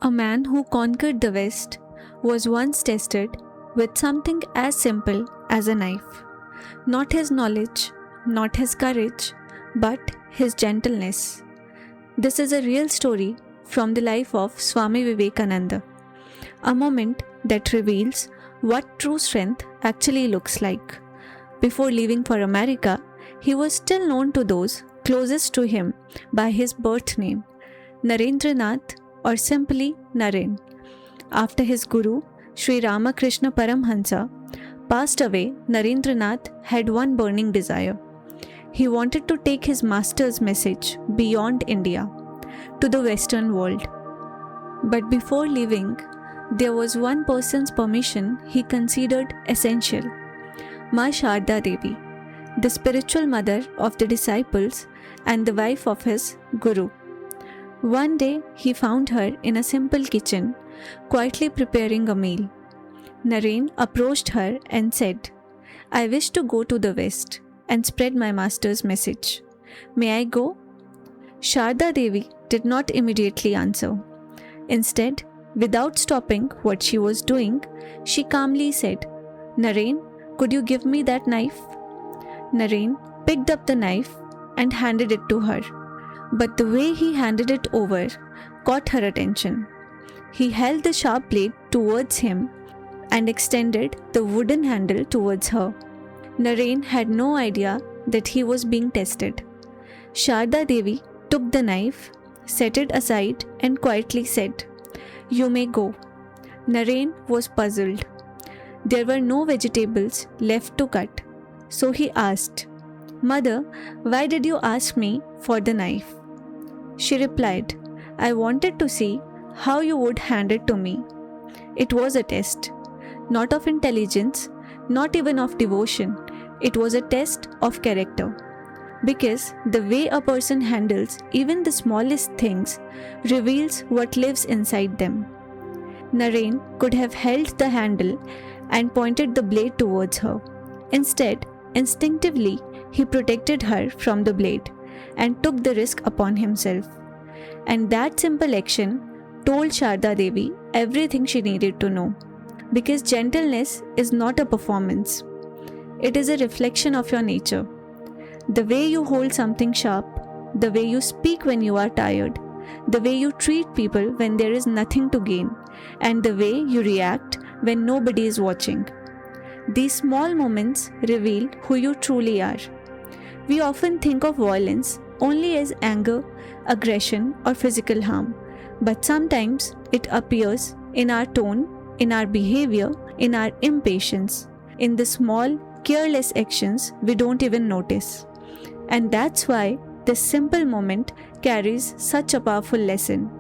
A man who conquered the West was once tested with something as simple as a knife. Not his knowledge, not his courage, but his gentleness. This is a real story from the life of Swami Vivekananda, a moment that reveals what true strength actually looks like. Before leaving for America, he was still known to those closest to him by his birth name, Narendranath, or simply Naren. After his guru, Sri Ramakrishna Paramhansa, passed away, Narendranath had one burning desire. He wanted to take his master's message beyond India, to the Western world. But before leaving, there was one person's permission he considered essential: Ma Sharda Devi, the spiritual mother of the disciples and the wife of his guru. One day, he found her in a simple kitchen, quietly preparing a meal. Naren approached her and said, "I wish to go to the West and spread my master's message. May I go?" Sharda Devi did not immediately answer. Instead, without stopping what she was doing, she calmly said, "Naren, could you give me that knife?" Naren picked up the knife and handed it to her. But the way he handed it over caught her attention. He held the sharp blade towards him and extended the wooden handle towards her. Naren had no idea that he was being tested. Sharda Devi took the knife, set it aside, and quietly said, "You may go." Naren was puzzled. There were no vegetables left to cut, so he asked, "Mother, why did you ask me for the knife?" She replied, "I wanted to see how you would hand it to me." It was a test, not of intelligence, not even of devotion. It was a test of character. Because the way a person handles even the smallest things reveals what lives inside them. Naren could have held the handle and pointed the blade towards her. Instead, instinctively, he protected her from the blade and took the risk upon himself. And that simple action told Sharda Devi everything she needed to know. Because gentleness is not a performance. It is a reflection of your nature. The way you hold something sharp, the way you speak when you are tired, the way you treat people when there is nothing to gain, and the way you react when nobody is watching. These small moments reveal who you truly are. We often think of violence only as anger, aggression, or physical harm, but sometimes it appears in our tone, in our behavior, in our impatience, in the small, careless actions we don't even notice. And that's why this simple moment carries such a powerful lesson.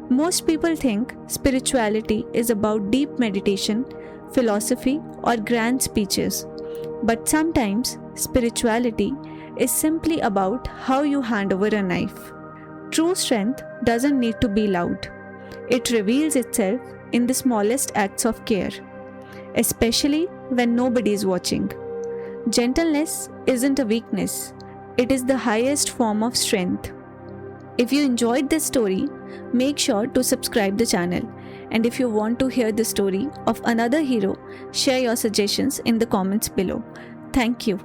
Most people think spirituality is about deep meditation, philosophy, or grand speeches. But sometimes spirituality is simply about how you hand over a knife. True strength doesn't need to be loud. It reveals itself in the smallest acts of care, especially when nobody is watching. Gentleness isn't a weakness. It is the highest form of strength. If you enjoyed this story, make sure to subscribe the channel. And if you want to hear the story of another hero, share your suggestions in the comments below. Thank you.